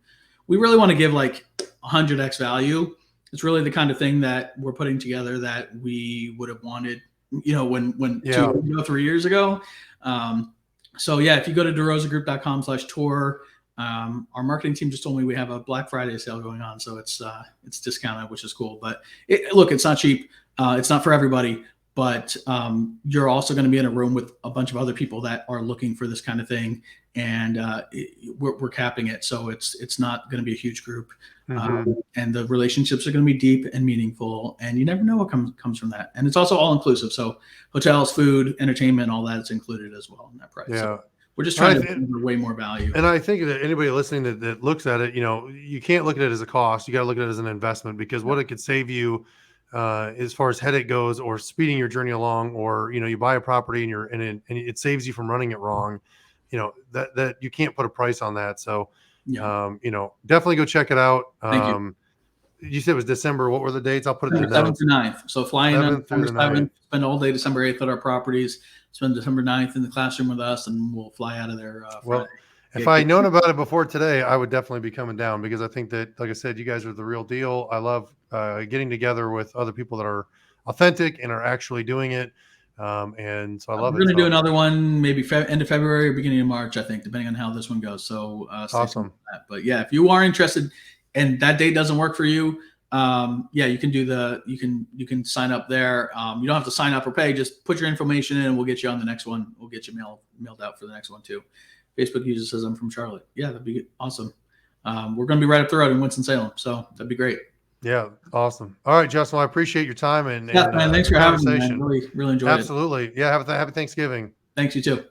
we really want to give like 100x value. It's really the kind of thing that we're putting together that we would have wanted, when 3 years ago. If you go to derosagroup.com/tour, our marketing team just told me we have a Black Friday sale going on, so it's discounted, which is cool. But it's not cheap. It's not for everybody, but you're also going to be in a room with a bunch of other people that are looking for this kind of thing, and we're capping it, so it's not going to be a huge group, and the relationships are going to be deep and meaningful, and you never know what comes from that. And it's also all inclusive, so hotels, food, entertainment, all that is included as well in that price. Yeah. So we're just trying to deliver way more value. And I think that anybody listening that looks at it, you can't look at it as a cost. You got to look at it as an investment, because what it could save you as far as headache goes, or speeding your journey along, or, you buy a property and it saves you from running it wrong, that you can't put a price on that. So, definitely go check it out. Thank you. You said it was December. What were the dates? I'll put it in the 7th to 9th. So fly in on 7th through December the 9th. 7th, spend all day December 8th at our properties, spend December 9th in the classroom with us, and we'll fly out of there Well, Friday. if I had known about it before today, I would definitely be coming down, because I think that, like I said, you guys are the real deal. I love getting together with other people that are authentic and are actually doing it. And so I love it. We're going to do another one, maybe end of February or beginning of March, I think, depending on how this one goes. So awesome. But yeah, if you are interested and that date doesn't work for you, you can do you can sign up there. You don't have to sign up or pay, just put your information in and we'll get you on the next one. We'll get you mailed out for the next one too. Facebook user says I'm from Charlotte. Yeah, that'd be awesome. We're going to be right up the road in Winston-Salem, so that'd be great. Yeah, awesome. All right, Justin, well, I appreciate your time and man, thanks for having me. Man. Really enjoyed it. Absolutely. Yeah, happy Thanksgiving. Thanks, you too.